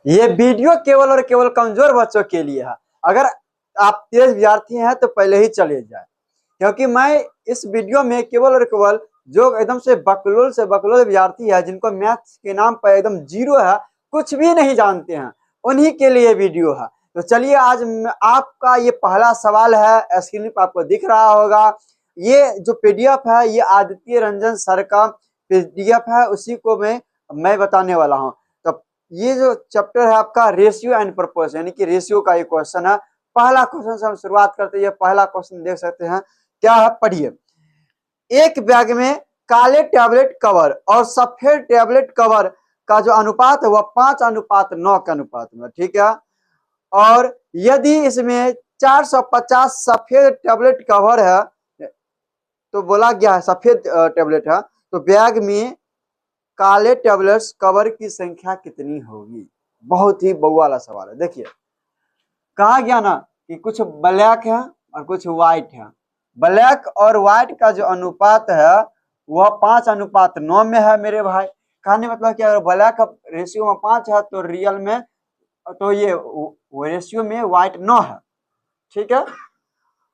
ये वीडियो केवल और केवल कमजोर बच्चों के लिए है। अगर आप तेज विद्यार्थी हैं तो पहले ही चले जाए, क्योंकि मैं इस वीडियो में केवल और केवल जो एकदम से बकलोल विद्यार्थी है, जिनको मैथ्स के नाम पर एकदम जीरो है, कुछ भी नहीं जानते हैं, उन्हीं के लिए वीडियो है। तो चलिए आज आपका ये पहला सवाल है, स्क्रीन पर आपको दिख रहा होगा। ये जो पीडीएफ है ये आदित्य रंजन सर का पीडीएफ है, उसी को मैं बताने वाला हूँ। तो ये जो चैप्टर है आपका रेशियो एंड प्रोपोर्शन, यानी कि रेशियो का एक क्वेश्चन है। पहला क्वेश्चन से हम शुरुआत करते हैं। पहला क्वेश्चन देख सकते हैं, क्या है, पढ़िए। एक बैग में काले टैबलेट कवर और सफेद टैबलेट कवर का जो अनुपात है वह 5:9 के अनुपात में, ठीक है। और यदि इसमें 450 सफेद टैबलेट कवर है, तो बोला गया है सफेद टैबलेट है, तो बैग में काले टैबलेट्स कवर की संख्या कितनी होगी। बहुत ही बउआ वाला सवाल है। देखिए कहा गया ना कि कुछ ब्लैक है और कुछ व्हाइट है। ब्लैक और व्हाइट का जो अनुपात है वह 5:9 में है मेरे भाई। कहने मतलब कि अगर ब्लैक रेशियो में 5 है तो रियल में तो ये रेशियो में व्हाइट 9 है, ठीक है।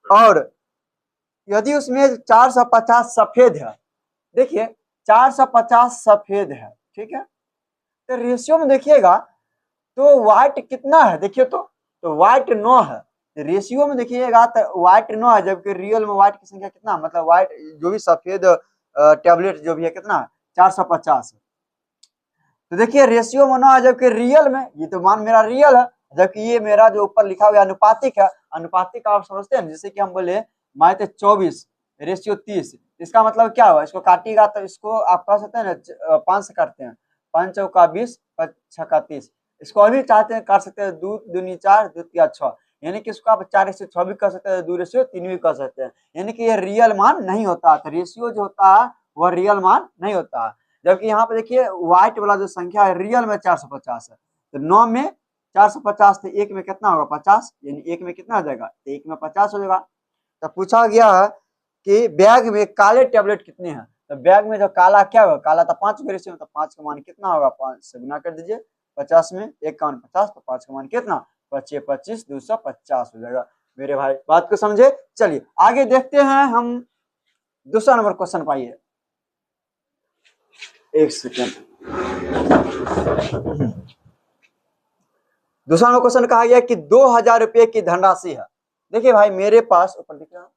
और यदि उसमें 450 सफेद है, देखिए 450 सफेद है, ठीक है, तो रेशियो में देखिएगा तो व्हाइट कितना है, देखिए तो व्हाइट 9 है। रेशियो में देखिएगा तो व्हाइट 9 है, जबकि रियल में व्हाइट की संख्या कितना, मतलब व्हाइट जो भी सफेद टैबलेट जो भी है कितना है, 450 है। तो देखिए रेशियो में 9 है, जबकि रियल में ये तो मान मेरा रियल है, जबकि ये मेरा जो ऊपर लिखा हुआ अनुपातिक है। अनुपातिक आप समझते हैं, जैसे कि हम बोले माइनस 24 रेशियो 30, इसका मतलब क्या हुआ, इसको काटिएगा तो इसको आप कह सकते हैं ना 5 से काटते हैं, 5 चौका 20, 5 छक्का 30। इसको अभी चाहते हैं काट सकते हैं, 2 दूनी 4, 2 तिया 6, यानी कि इसको आप 4:6 भी कर सकते हैं, 2:3 भी कर सकते हैं, यानी कि ये रियल मान नहीं होता। तो रेशियो जो होता है वह रियल मान नहीं होता है। जबकि यहाँ पे देखिए व्हाइट वाला जो संख्या है रियल में 450 है, तो 9 में 450 थे, एक में कितना होगा 50, यानी एक में कितना आ जाएगा, एक में 50 हो जाएगा। तो पूछा गया है कि बैग में काले टैबलेट कितने हैं, तो बैग में जो काला क्या होगा, काला तो 5 के रेशियो में, तो 5 का मान कितना होगा, 5 से गुना कर दीजिए, 50 में 1 का मान 50, तो 5 का मान कितना, 25 25 250 हो जाएगा मेरे भाई। बात को समझे। चलिए आगे देखते हैं हम दूसरा नंबर क्वेश्चन पाइए, एक सेकेंड। दूसरा नंबर क्वेश्चन कहा गया कि 2000 रुपये की धनराशि है। देखिए भाई मेरे पास ऊपर दिख रहा है,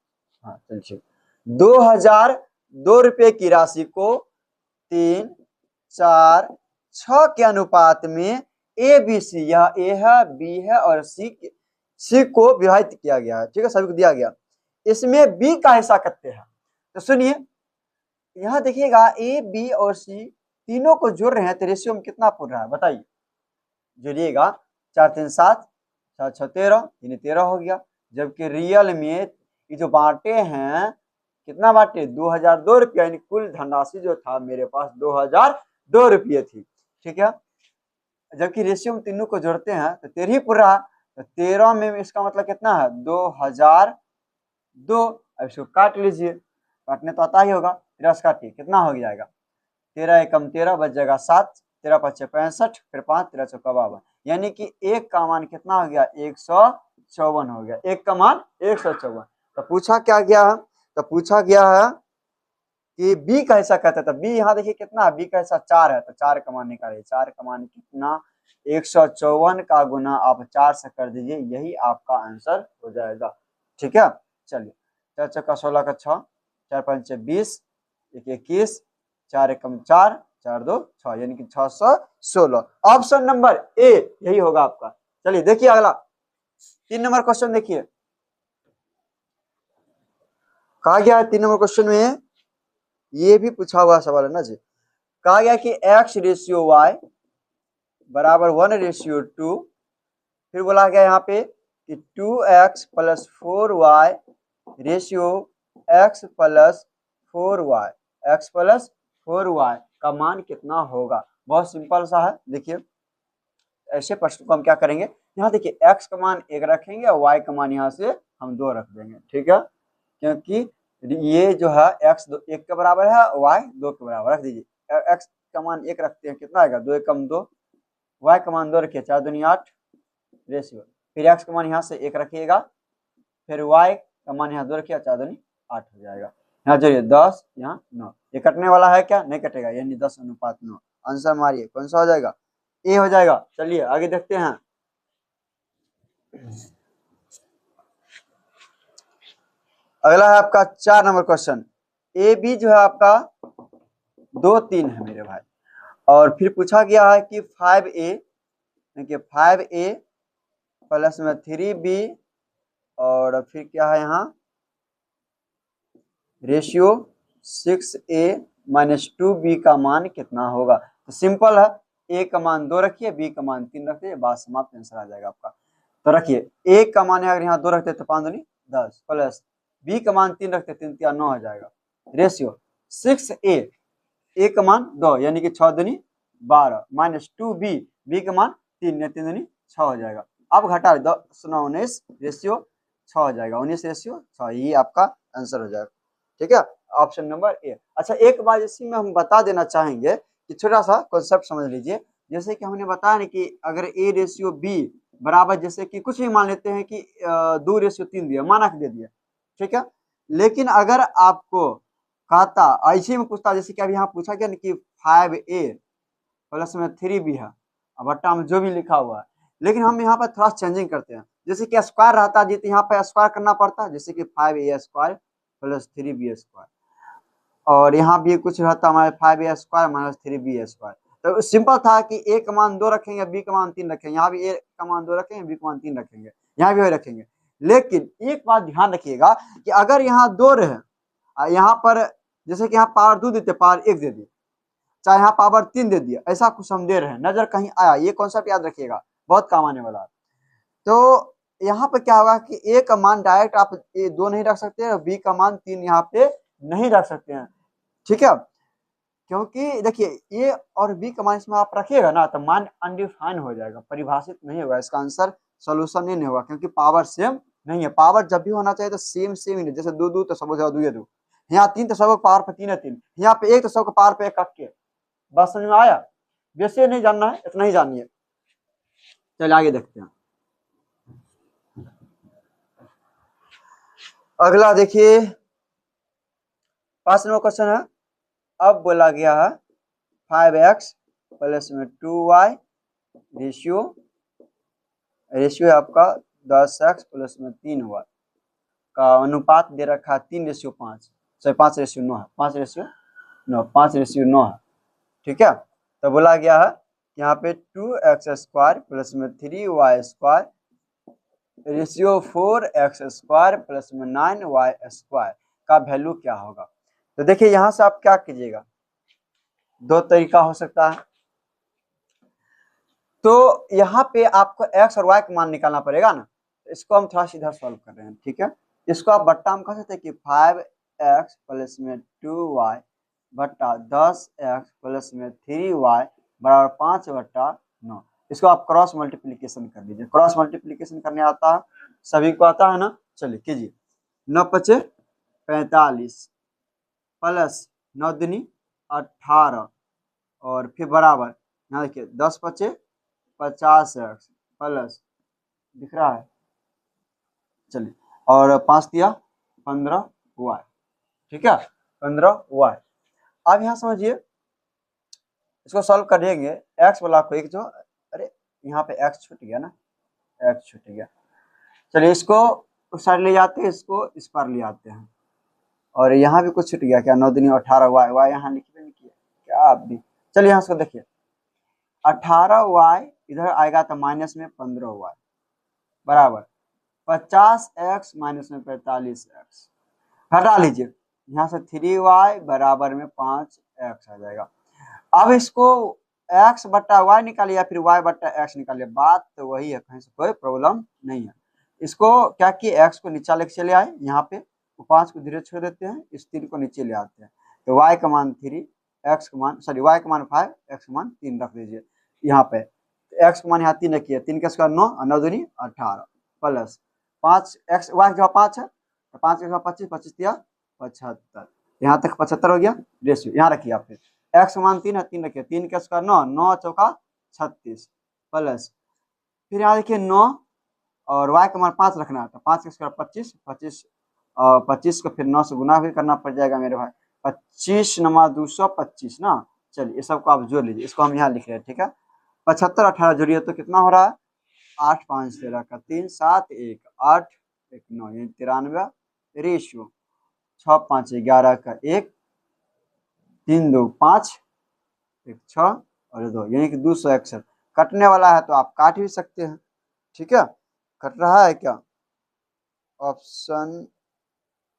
हाँ चलिए, 2002 रुपये की राशि को 3, 4, 6 के अनुपात में ए बी सी, यह ए है, बी है और सी को विभाजित किया गया है, ठीक है, सभी को दिया गया। इसमें बी का हिस्सा कितने हैं, तो सुनिए यहाँ देखिएगा ए बी और सी तीनों को जोड़ रहे हैं, तो रेशियो में कितना पूछ रहा है बताइए, जोड़िएगा, 4 3 7, 6 6 13, यानी 13 हो गया। जबकि रियल में ये जो बांटे हैं कितना बांटे, 2002 रुपया, यानी कुल धनराशि जो था मेरे पास 2002 रुपये थी, ठीक है। जबकि रेशियो में तीनों को जोड़ते हैं तो 13 ही पूरा, तो 13 में इसका मतलब कितना है 2002। अब इसको काट लीजिए, काटने तो आता ही होगा, 13 से काटिए कितना हो जाएगा, 13 एकम 13 बच जाएगा 7, 13 पच्चे 65, फिर 5 13 चौका 52, यानी कि एक का मान कितना हो गया 154 हो गया, एक का मान 154। तो पूछा क्या गया है, तो पूछा गया है कि बी का हिस्सा कहता है, तो बी यहाँ देखिए कितना, बी का हिस्सा 4 है, तो 4 का मान निकालिए, 4 का मान कितना 154 का गुना आप 4 से कर दीजिए, यही आपका आंसर हो जाएगा, ठीक है। चलिए 4 चौका 16 का 6, 4 पंचे 20, 1 21, 4 एकम 4, 4 2 6, यानी कि 616। ऑप्शन नंबर ए यही होगा आपका। चलिए देखिए अगला 3 नंबर क्वेश्चन देखिए, कहा गया है 3 नंबर क्वेश्चन में, ये भी पूछा हुआ सवाल है ना जी। कहा गया कि x रेशियो y बराबर 1:2, फिर बोला गया यहाँ पे कि 2x plus 4y ratio x plus 4y, x plus 4y का मान कितना होगा। बहुत सिंपल सा है, देखिए ऐसे प्रश्न को हम क्या करेंगे, यहाँ देखिए x का मान 1 रखेंगे और y का मान यहाँ से हम 2 रख देंगे, ठीक है, क्योंकि ये जो है x 1 के बराबर है, y 2 के बराबर, रख दीजिए। x का मान 1 रखते हैं, कितना आएगा 2 एकम 2, y का मान 2 रखिए, 4 दूनी 8 रेशियो, फिर x का मान यहाँ से 1 रखिएगा, फिर y का मान यहाँ 2 रखिएगा, 4 दूनी 8 हो जाएगा। यहाँ जोड़िए 10, यहाँ 9, ये कटने वाला है क्या, नहीं कटेगा, यानी 10:9। आंसर मारिए, कौन सा हो जाएगा, ए हो जाएगा। चलिए आगे देखते हैं। अगला है आपका 4 नंबर क्वेश्चन। ए बी जो है आपका 2 3 है मेरे भाई, और फिर पूछा गया है कि 5a, देखिए 5a प्लस में 3b, और फिर क्या है यहाँ रेशियो 6a माइनस 2b का मान कितना होगा। तो सिंपल है, a का मान 2 रखिए, b का मान 3 रखिए, बात समाप्त, आंसर आ जाएगा आपका। तो रखिए a का मान अगर यहाँ 2 रखते तो 5 दूनी 10, प्लस b का मान 3 रखते 3 3 9 हो जाएगा, रेशियो 6a, a का मान 2 यानी कि 6 दूनी 12 माइनस 2b, b का मान 3 या 3 दूनी 6 हो जाएगा। अब घटा 10 9 19 रेशियो 6 हो जाएगा, 19 रेशियो 6, ये आपका आंसर हो जाएगा। ठीक है, ऑप्शन नंबर ए। अच्छा एक बात इसी में हम बता देना चाहेंगे कि छोटा सा कॉन्सेप्ट समझ लीजिए, जैसे कि हमने बताया ना कि अगर ए रेशियो बी बराबर, जैसे कि कुछ भी मान लेते हैं कि 2 रेशियो 3 दिया, माना के दे दिया, ठीक है, लेकिन अगर आपको कहता ऐसे में पूछता, जैसे कि अभी यहाँ पूछा गया ना कि 5a प्लस में 3b है, अब बट्टा में जो भी लिखा हुआ है, लेकिन हम यहाँ पर थोड़ा चेंजिंग करते हैं, जैसे कि स्क्वायर रहता है तो यहाँ पर स्क्वायर करना पड़ता है, जैसे कि 5a square plus 3b square, और यहाँ भी कुछ रहता है हमारे 5a square minus 3b square. तो सिंपल था कि a का मान 2 रखेंगे, b का मान 3 रखेंगे, यहाँ भी a का मान 2 रखेंगे, b का मान 3 रखेंगे, यहाँ भी वही रखेंगे। लेकिन एक बात ध्यान रखिएगा कि अगर यहाँ 2 रहे, यहाँ पर जैसे कि यहाँ पावर 2 देते, पावर 1 दे दिए, चाहे यहाँ पावर 3 दे दिया, ऐसा कुछ हम दे रहे हैं, नजर कहीं आया, ये कॉन्सेप्ट याद रखिएगा, बहुत काम आने वाला है। तो यहाँ पे क्या होगा कि a का मान डायरेक्ट आप 2 नहीं रख सकते, और b का मान 3 यहाँ पे नहीं रख सकते हैं, ठीक है, क्योंकि देखिए ए और बी का मान इसमें आप रखिएगा ना तो मान अनडिफाइन हो जाएगा, परिभाषित नहीं होगा, इसका आंसर सोल्यूशन नहीं होगा, क्योंकि पावर सेम नहीं है। पावर जब भी होना चाहिए तो सेम सेम ही, जैसे 2 2 तो सब हो 2 2, यहाँ 3 तो सबको पावर पे 3 है 3, यहाँ पे 1 तो सबको पावर पे 1 के। बात समझ में आया, वैसे नहीं जानना है, इतना ही जानिए। चलिए आगे देखते हैं। अगला देखिए 5 नंबर क्वेश्चन है। अब बोला गया है 5x प्लस में 2y रेशियो है आपका 10x प्लस में 3y का अनुपात दे रखा है 3:5, सॉरी 5:9 है, 5:9 है, ठीक है। तो बोला गया है यहाँ पे 2x स्क्वायर प्लस में 3y square ratio 4x square plus में 9y स्क्वायर का वैल्यू क्या होगा। तो देखिए यहाँ से आप क्या कीजिएगा, 2 तरीका हो सकता है। तो यहाँ पे आपको x और y का मान निकालना पड़ेगा ना, इसको हम थोड़ा सीधा सॉल्व कर रहे हैं, ठीक है। इसको आप बट्टा में कह सकते हैं कि 5x प्लस में 2y बट्टा 10x प्लस में 3y बराबर 5/9। इसको आप क्रॉस मल्टीप्लीकेशन कर लीजिए, क्रॉस मल्टीप्लीकेशन करने आता है, सभी को आता है ना, चलिए कीजिए। 9 5 45 प्लस 9 दूनी 18, और फिर बराबर यहाँ देखिए 10 5 50x प्लस, दिख रहा है, चलिए, और 5 दिया 15y, ठीक है, 15y। अब यहाँ समझिए, इसको सॉल्व करेंगे, x वाला को एक जो, अरे यहाँ पे x छूट गया ना, x छूट गया, चलिए इसको उस साइड ले जाते हैं, इसको इस पर ले आते हैं, और यहाँ भी कुछ छूट गया क्या, 9 दूनी 18y, y यहाँ लिखिए नहीं किया क्या आप भी, चलिए यहाँ इसको देखिए 18y इधर आएगा तो माइनस में 15y बराबर 50x माइनस में 45x, हटा लीजिए, यहाँ से 3y बराबर में 5x आ जाएगा। अब इसको x बट्टा y निकालिए या फिर y बट्टा x निकालिए, बात तो वही है, कहीं से कोई प्रॉब्लम नहीं है। इसको क्या किए, x को नीचा लेके चले आए, यहाँ पे 5 को धीरे छोड़ देते हैं, इस 3 को नीचे ले आते हैं, तो y का मान 3, x का मान सॉरी y का मान 5, x का मान 3 रख दीजिए यहाँ पे, x का मान यहाँ 3 रखिए, 3 का स्क्वायर 9 और 9 दूनी 18 प्लस 5 x y का 5 है, तो 5 का 25, 25 दिया 75, यहाँ तक 75 हो गया रेशियो, यहाँ रखिए आप फिर x मान 3 है, 3 रखिए, 3 का स्क्वायर 9, 9 चौका 36 प्लस फिर यहाँ देखिए 9 और y का मान 5 रखना है तो 5 का स्क्वायर 25, 25 को फिर 9 से गुना भी करना पड़ जाएगा मेरे भाई। 25 नमा 225 ना। चलिए ये सबको आप जोड़ लीजिए, इसको हम यहाँ लिख रहे हैं, ठीक है। 75 18 जोड़िए तो कितना हो रहा है, 8 5 13 का 3 7 1 8 1 9 यानी 93 रेशियो 6 5 11 का 1 3 2 5 1 6 और 2 यानी कि 261 कटने वाला है तो आप काट भी सकते हैं, ठीक है। कट रहा है क्या, ऑप्शन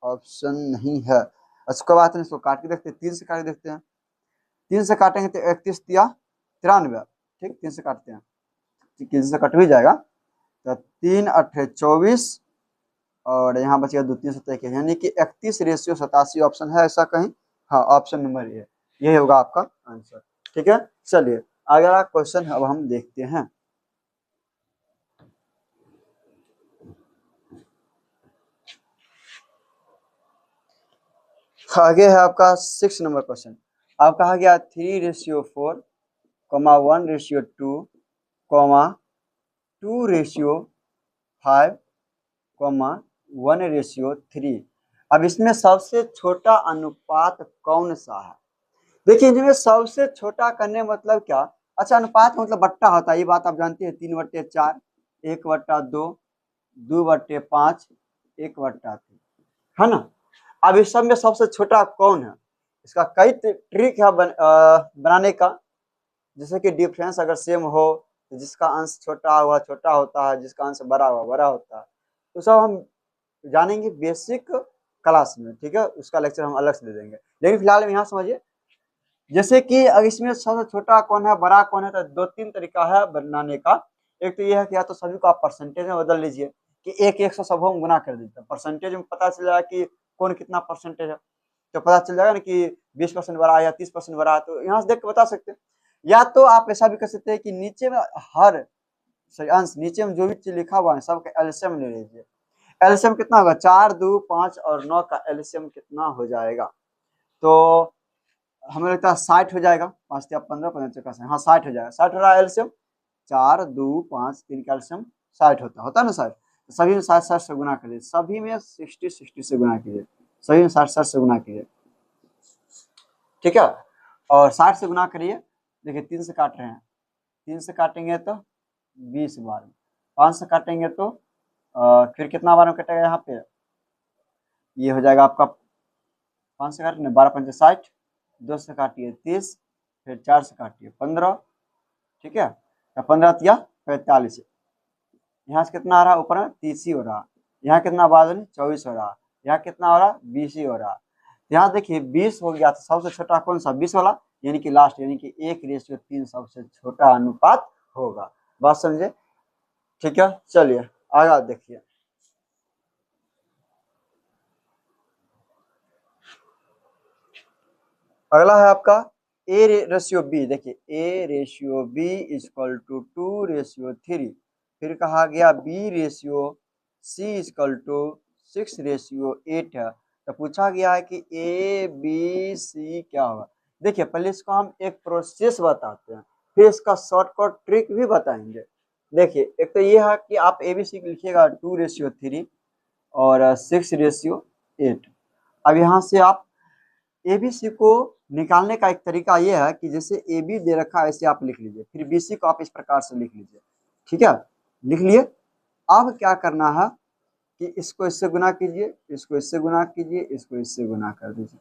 ऑप्शन नहीं है। उसके बाद इसको काट के देखते हैं, 3 से काट के देखते हैं। 3 से काटेंगे तो 31 दिया 93, ठीक। 3 से काटते हैं, 3 से कट भी जाएगा तो 3 8 24 और यहाँ बचेगा 2 3 7 यानी कि 31:87 ऑप्शन है ऐसा कहीं। हाँ ऑप्शन नंबर ए, यही होगा आपका आंसर, ठीक है। चलिए अगला क्वेश्चन अब हम देखते हैं। आगे है आपका 6 नंबर क्वेश्चन। अब कहा गया 3:4, 1:2, 2:5, 1:3। अब इसमें सबसे छोटा अनुपात कौन सा है। देखिए इनमें सबसे छोटा करने मतलब क्या, अच्छा अनुपात मतलब बट्टा होता है, ये बात आप जानते हैं। 3/4, 1/2, 2/5, 1/3, है ना। अब इस सब में सबसे छोटा कौन है, इसका कई ट्रिक है बनाने का। जैसे कि डिफरेंस अगर सेम हो तो जिसका अंश छोटा हुआ छोटा होता है, जिसका अंश बड़ा हुआ बड़ा होता है। तो सब हम जानेंगे बेसिक क्लास में, ठीक है। उसका लेक्चर हम अलग से दे देंगे, लेकिन फिलहाल में यहाँ समझिए। जैसे कि अगर इसमें सबसे छोटा कौन है बड़ा कौन है तो 2-3 तरीका है बनाने का। एक तो यह है कि या तो सभी को आप परसेंटेज में बदल लीजिए कि 1 से सब हम गुना कर देते हैं, परसेंटेज में पता चल जाएगा कि कौन कितना परसेंटेज है, तो पता चल जाएगा ना कि 20% बढ़ा या 30% बढ़ा, तो यहाँ से देख के बता सकते हैं। या तो आप ऐसा भी कर सकते हैं कि नीचे में हर अंश नीचे में जो भी चीज लिखा हुआ है सबका एलसीएम ले लीजिए। एलसीएम कितना होगा, 4 2 5 और 9 का एलसीएम कितना हो जाएगा, तो हमें लगता है 60 हो जाएगा। 5 या 15 15 चक्का से, हाँ 60 हो जाएगा। 60 हो रहा है एलसीएम, 4 2 5 3 का एलसीएम 60 होता है ना 60। तो सभी में 60 60 से गुना करिए, सभी में 60 60 से गुना कीजिए, सभी में 60 60 से गुना कीजिए, ठीक है। और 60 से गुना करिए। देखिए 3 से काट रहे हैं, 3 से काटेंगे तो 20 बार, 5 से काटेंगे तो फिर कितना बार में कटेगा यहाँ पे, ये हो जाएगा आपका 5 से काटने 12 5 60, 2 से काटिए 30, फिर 4 से काटिए 15, ठीक है। तो 15 या 45, यहाँ से कितना आ रहा है ऊपर में 30 ही हो रहा, यहाँ कितना बाद में 24 हो रहा, यहाँ कितना हो रहा 20 ही हो रहा। यहाँ देखिए 20 हो गया तो सबसे छोटा कौन सा 20 वाला, यानी कि लास्ट यानी कि 1:3 सबसे छोटा अनुपात होगा। बात समझे, ठीक है। चलिए आगे देखिए। अगला है आपका A/B। देखिए A/B इक्वल टू 2:3। फिर कहा गया B/C इक्वल टू 6:8 है। तो पूछा गया है कि ABC क्या होगा। देखिए पहले इसको हम एक प्रोसेस बताते हैं, फिर इसका शॉर्टकट ट्रिक भी बताएंगे। देखिए एक तो ये है कि आप ABC लिखिएगा 2:3 और 6:8। अब यहाँ से आप एबीसी को निकालने का एक तरीका यह है कि जैसे ए बी दे रखा है ऐसे आप लिख लीजिए, फिर बीसी को आप इस प्रकार से लिख लीजिए, ठीक है। लिख लिए। अब क्या करना है कि इसको इससे गुना कीजिए, इसको इससे गुना कीजिए, इसको इससे गुना कर दीजिए,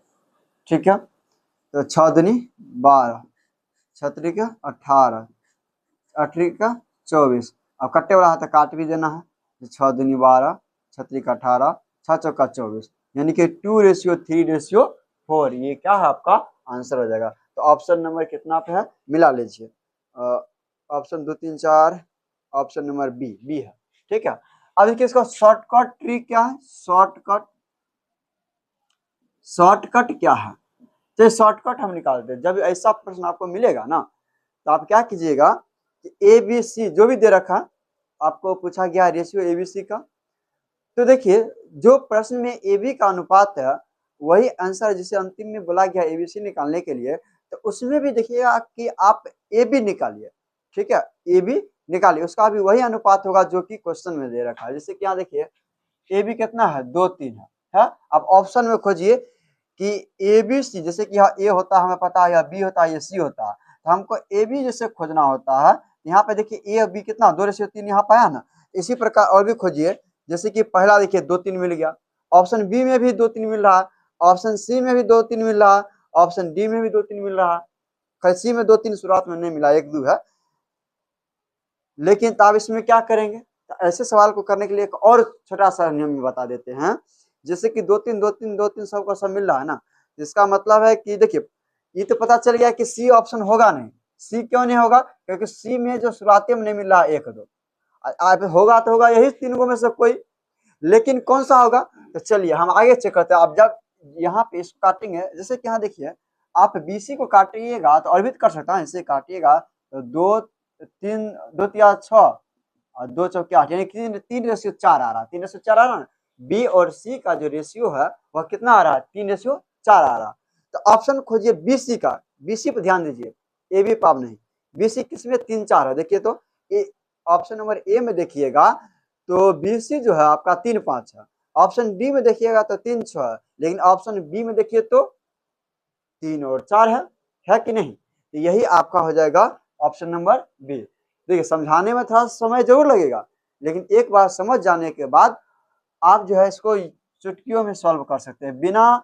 ठीक है। तो 6 दूनी 12, 6 त्रिक 18, 8 24। अब कट्टे वाला है तो काट भी देना है। 6 दूनी 12, 6 त्रिक 18, 6 चौका 24, यानी कि 2:3:4। ये क्या है आपका आंसर हो जाएगा। तो ऑप्शन नंबर कितना पे है मिला लीजिए, ऑप्शन 2 3 4, ऑप्शन नंबर बी है, ठीक है। अब देखिए इसका शॉर्टकट ट्रिक क्या है, शॉर्टकट क्या है, तो शॉर्टकट हम निकालते हैं। जब ऐसा प्रश्न आपको मिलेगा ना तो आप क्या कीजिएगा कि ए बी सी जो भी दे रखा, आपको पूछा गया रेशियो एबीसी का, तो देखिए जो प्रश्न में ए बी का अनुपात है वही आंसर जिसे अंतिम में बोला गया एबीसी निकालने के लिए, तो उसमें भी देखिएगा कि आप ए बी निकालिए, ठीक है। ए बी निकालिए, उसका भी वही अनुपात होगा जो कि क्वेश्चन में दे रखा है। जैसे कि यहाँ देखिए ए बी कितना है, 2 3 है। अब ऑप्शन में खोजिए कि ए बी सी, जैसे कि यहाँ ए होता है हमें पता है, या बी होता है, या सी होता है, तो हमको ए बी जैसे खोजना होता है। यहाँ पे देखिए ए और बी कितना 2:3 यहाँ पाया ना। इसी प्रकार और भी खोजिए, जैसे कि पहला देखिए 2 3 मिल गया, ऑप्शन बी में भी 2 3 मिल रहा है, ऑप्शन सी में भी 2 3 मिल रहा है, ऑप्शन डी में भी 2 3 मिल रहा है। खैर सी में 2 3 शुरुआत में नहीं मिला, 1 2 है। लेकिन तो आप इसमें क्या करेंगे, तो ऐसे सवाल को करने के लिए एक और छोटा सा नियम बता देते हैं। जैसे कि 2 3 2 3 2 3 सबको सब मिल रहा है ना, इसका मतलब है कि देखिए ये तो पता चल गया कि सी ऑप्शन होगा नहीं। सी क्यों नहीं होगा, क्योंकि सी में जो शुरुआती में नहीं मिल रहा 1 2, आप होगा तो होगा यही तीनों में से कोई, लेकिन कौन सा होगा। तो चलिए हम आगे चेक करते हैं। आप जब यहाँ पे इसको काटेंगे, जैसे कि यहाँ देखिए आप बीसी को काटिएगा तो और भी कर सकता है, इसे काटिएगा तो 2 3 2 तिया 6 और 2 चौके 8, यानी कि 3:4 आ रहा है, 3:4 आ रहा है। बी और सी का जो रेशियो है वह कितना आ रहा है, 3:4 आ रहा है। तो ऑप्शन खोजिए बीसी का, बीसी पर ध्यान दीजिए, ए बी पाप नहीं, बीसी किसमें 3 4 है। देखिए तो ऑप्शन नंबर ए में देखिएगा तो बीसी जो है आपका 3 5 है, ऑप्शन डी में देखिएगा तो 3 6 है, लेकिन ऑप्शन बी में देखिए तो 3 और 4 है कि नहीं। तो यही आपका हो जाएगा ऑप्शन नंबर बी। देखिए समझाने में थोड़ा समय जरूर लगेगा, लेकिन एक बार समझ जाने के बाद आप जो है इसको चुटकियों में सॉल्व कर सकते हैं, बिना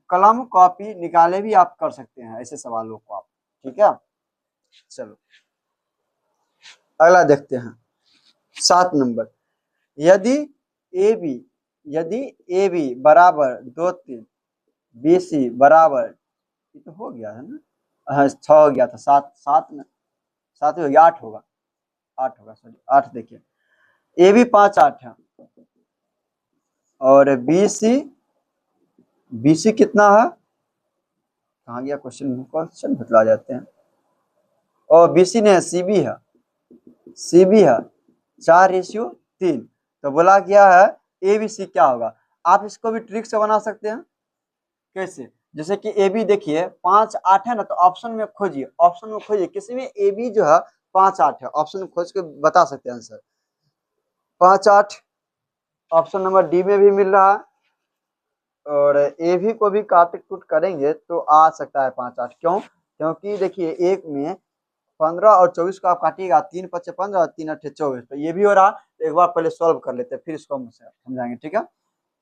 कलम कॉपी निकाले भी आप कर सकते हैं ऐसे सवालों को आप। ठीक है, चलो अगला देखते हैं 7 नंबर। यदि ए बी बराबर 2 3, बी सी बराबर, ये तो हो गया है ना, हाँ 6 हो गया था, 7 7 में 7 हो गया, 8 होगा, 8 होगा, सॉरी 8। देखिए ए बी 5 8 है और बी सी कितना है, कहाँ गया क्वेश्चन बतला जाते हैं, और बी सी ने सी बी है, 4:3। तो बोला गया है ए बी सी क्या होगा। आप इसको भी ट्रिक से बना सकते हैं। कैसे, जैसे कि ए बी देखिए 5 8 है ना, तो ऑप्शन में खोजिए किसी में ए बी जो है 5 8 है, ऑप्शन में खोज के बता सकते हैं आंसर 5 8। ऑप्शन नंबर डी में भी मिल रहा है, और ए भी को भी काट कूट करेंगे तो आ सकता है 5 8। क्यों, क्योंकि देखिए एक में 15 और 24 को आप काटिएगा, 3 5 15 और 3 8 24, तो ये भी हो रहा। एक बार पहले सॉल्व कर लेते हैं फिर इसको हम समझाएंगे। ठीक है,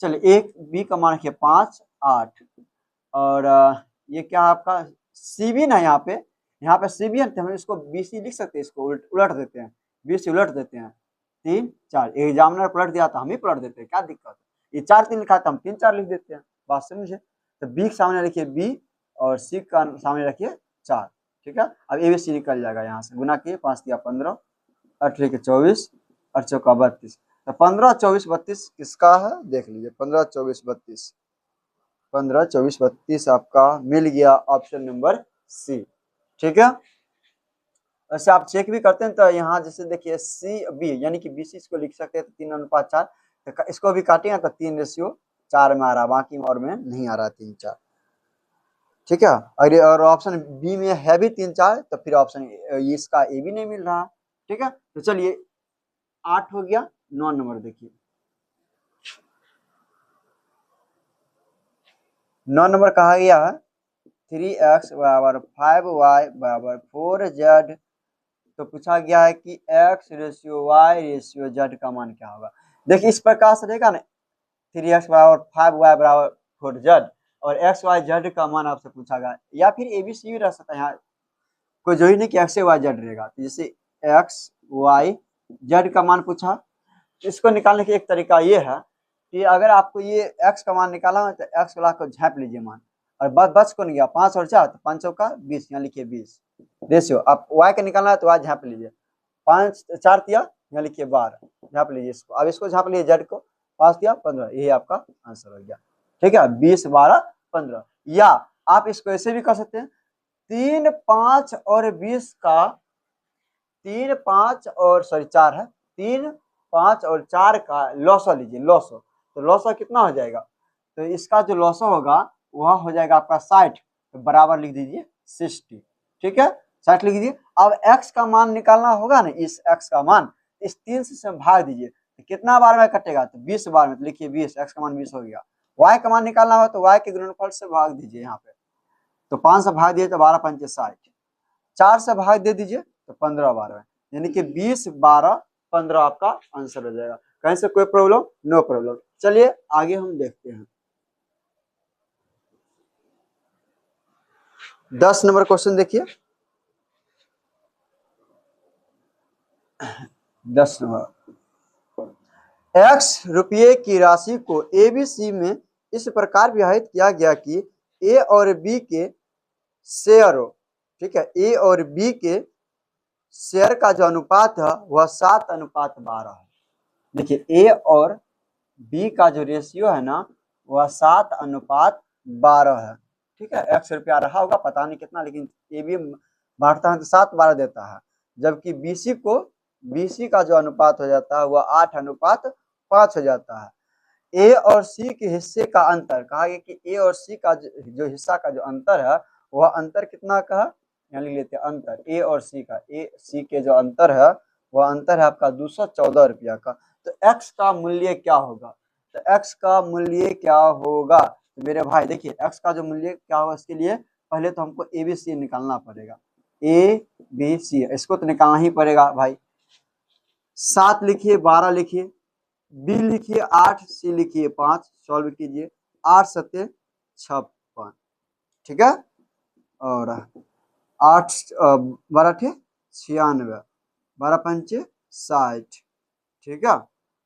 चलिए एक बी का मान रखिए 5 8, और ये क्या आपका सी बी ना, यहाँ पे सी बी है, हम इसको बी सी लिख सकते हैं, इसको उलट देते हैं, बी सी उलट देते हैं, 3 4। एग्जामिनर पलट दिया तो हम ही पलट देते हैं, क्या दिक्कत है। ये 4 3 लिखा था, हम 3 4 लिख देते हैं, बात समझे। तो बी के सामने रखिए बी और सी का सामने रखिए 4। ठीक है, अब ए बी सी निकल जाएगा, यहाँ से गुना किए 5 दिया 15, 8 के 24, 8 चौका 32। तो 15 24 32 किसका है, देख लीजिए 15 24 32, 15 24 32 आपका मिल गया ऑप्शन नंबर सी। ठीक है, वैसे आप चेक भी करते हैं तो यहाँ जैसे देखिए सी बी यानी कि बी सी इसको लिख सकते हैं, तो 3:4, तो इसको भी काटेंगे तो 3:4 में आ रहा, बाकी और में नहीं आ रहा 3 4। ठीक है, अगर और ऑप्शन बी में है भी 3 4, तो फिर ऑप्शन इसका ए भी नहीं मिल रहा। ठीक है, तो चलिए 8 हो गया। 9 नंबर देखिए, 9 नंबर कहा गया है 3x बराबर 5y बराबर 4z। तो पूछा गया है कि x ratio y ratio z का मान क्या होगा। देखिए इस प्रकार से रहेगा ना, 3x बराबर 5y बराबर 4z, और x y z का मान आपसे पूछा गया, या फिर ए बी सी भी रह सकता है, यहाँ कोई जरूरी नहीं कि x y z रहेगा। तो जैसे x y z का मान पूछा, इसको निकालने का एक तरीका ये है कि अगर आपको ये x का मान निकाला है तो x को लाकर झाँप लीजिए मान, और बच को नहीं गया 5 और 4, तो 5 चौका 20, यहाँ लिखिए 20 रेशियो। आप y का निकालना है तो y झाँप लीजिए, 5 4 तिया यहाँ लिखिए 12, झाँप लीजिए इसको। अब इसको झाँप लीजिए z को, 5 तिया 15, यही आपका आंसर हो गया। ठीक है, 20 12 15। या आप इसको ऐसे भी कर सकते हैं, 3 5 और 20 का 3 5 और सॉरी 4 है, 3 5 और 4 का लॉसो लीजिए, लॉसो। तो लॉसो कितना हो जाएगा, तो इसका जो लॉसो होगा वह हो जाएगा आपका 60, तो बराबर लिख दीजिए 60। ठीक है, 60 लिख दीजिए। अब x का मान निकालना होगा ना, इस x का मान इस 3 से भाग दीजिए, तो कितना बार में कटेगा, तो 20 बार में। तो लिखिए 20, x का मान 20 हो गया। y का मान निकालना हो तो y के गुणनफल से भाग दीजिए यहाँ पे, तो 5 से भाग दीजिए तो 12 पंचे 60, 4 से भाग दे दीजिए तो 15 बार में, यानी कि 20 12 15 आपका आंसर हो जाएगा। कहीं से कोई प्रॉब्लम? No problem. चलिए आगे हम देखते हैं। 10 नंबर क्वेश्चन देखिए। 10 नंबर, x रुपये की राशि को ABC में इस प्रकार विभाजित किया गया कि A और B के शेयरों, ठीक है, A और B के शेयर का जो अनुपात है वह 7:12 है। देखिए A और B का जो रेशियो है ना वह 7:12 है, ठीक है। x रुपया रहा होगा पता नहीं कितना, लेकिन ए बी बांटता है तो 7:12 देता है, जबकि BC का जो अनुपात हो जाता है वह 8:5 हो जाता है। ए और सी के हिस्से का अंतर कहा गया कि ए और सी का जो हिस्सा का जो अंतर है वह अंतर कितना का है, यहाँ लिख लेते हैं अंतर ए और सी का, ए सी के जो अंतर है वह अंतर है आपका 214 रुपया का। तो x का मूल्य क्या होगा, तो x का मूल्य क्या होगा, तो मेरे भाई देखिए x का जो मूल्य क्या होगा, इसके लिए पहले तो हमको ABC निकालना पड़ेगा। ABC इसको तो निकालना ही पड़ेगा भाई। 7 लिखिए, 12 लिखिए, B लिखिए 8, C लिखिए 5, सॉल्व कीजिए, 8 7 56, ठीक है। और 8 12 96, 12 पंचे 60, ठीक है।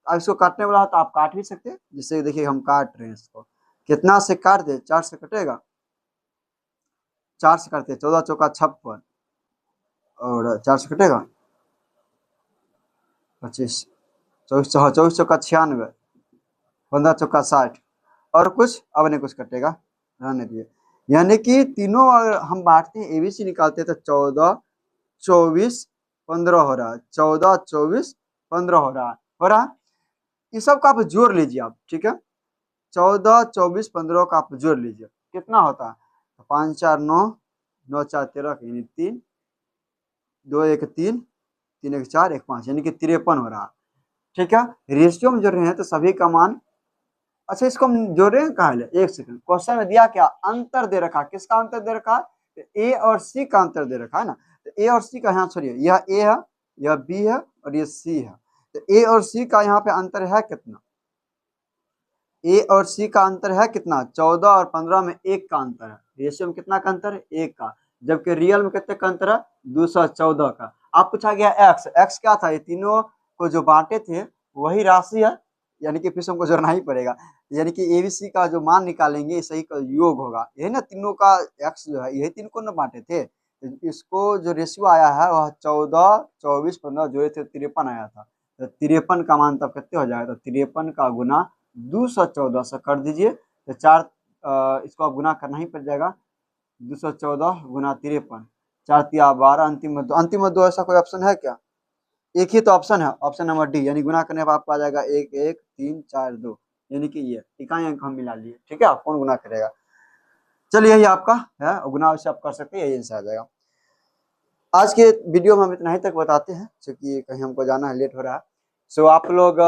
अब इसको काटने वाला है तो आप काट भी सकते हैं, जिससे देखिए हम काट रहे हैं इसको, कितना से काट दे, 4 से कटेगा, 4 से काटते 14 चौका 56 और 4 से कटेगा 25, 24 चौका 96, 15 चौका 60, और कुछ अब नहीं कुछ कटेगा, रहने दिए। यानी कि तीनों अगर हम बांटते हैं ABC निकालते हैं तो 14 24 15 हो रहा है, 14 24 15 हो रहा है। ये सब का आप जोड़ लीजिए आप, ठीक है। 14 24 15 का आप जोड़ लीजिए, कितना होता है, 5 4 9, 9 4 13 यानी 3, 2 1 3, 3 1 4 1 5, यानी कि 53 हो रहा है, ठीक है। रेशियो में जोड़ रहे हैं तो सभी का मान, अच्छा इसको हम जोड़ रहे हैं कहा, एक सेकंड, क्वेश्चन में दिया क्या, अंतर दे रखा, किसका अंतर दे रखा, ए और सी का अंतर दे रखा है ना। तो ए और सी का यहाँ छोड़िए, यह ए है, यह बी है और ये सी है, तो ए और सी का यहाँ पे अंतर है कितना, ए और सी का अंतर है कितना, 14 और 15 में 1 का अंतर है, रेशियो में कितना का अंतर है, 1 का, जबकि रियल में कितने का अंतर है, 214 का। आप पूछा गया एक्स क्या था, ये तीनों को जो बांटे थे वही राशि है, यानी कि फिर हमको जोड़ना ही पड़ेगा, यानी कि ABC का जो मान निकालेंगे सही का योग होगा, यही ना तीनों का x जो है, यही तीन को ना बांटे थे, तो इसको जो रेशियो आया है वह 14 24 15 जोड़े थे 53 आया था, तो 53 का मान तब कितने हो जाएगा, तो 53 का गुना 214 से कर दीजिए, तो 4 इसको आप गुना करना ही पड़ जाएगा, 214 गुना 53, 4 तिया 12, अंतिम में दो ऐसा कोई ऑप्शन है क्या, एक ही तो ऑप्शन है, ऑप्शन नंबर डी, यानी गुना करने पर आपको आ जाएगा 1 1 3 4 2, यानी कि ये इकाई अंक हम मिला लिए, ठीक है। कौन गुना करेगा, चलिए यही आपका है, गुना वैसे आप कर सकते हैं, यही आंसर आ जाएगा। आज के वीडियो में हम इतना ही तक बताते हैं, क्योंकि कहीं हमको जाना है, लेट हो रहा है। सो आप लोग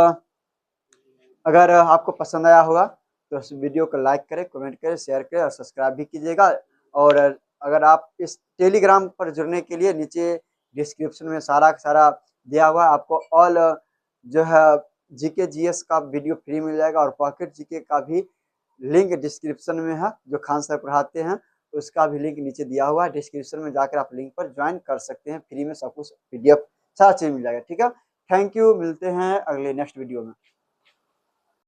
अगर आपको पसंद आया होगा तो इस वीडियो को लाइक करें, कमेंट करें, शेयर करें और सब्सक्राइब भी कीजिएगा। और अगर आप इस टेलीग्राम पर जुड़ने के लिए नीचे डिस्क्रिप्शन में सारा का सारा दिया हुआ है, आपको ऑल जो है जीके जीएस का वीडियो फ्री मिल जाएगा, और पॉकेट जीके का भी लिंक डिस्क्रिप्शन में है, जो खान सर पढ़ाते हैं उसका भी लिंक नीचे दिया हुआ है, डिस्क्रिप्शन में जाकर आप लिंक पर ज्वाइन कर सकते हैं, फ्री में सब कुछ PDF सारा चीज मिल जाएगा, ठीक है। थैंक यू, मिलते हैं अगले नेक्स्ट वीडियो में।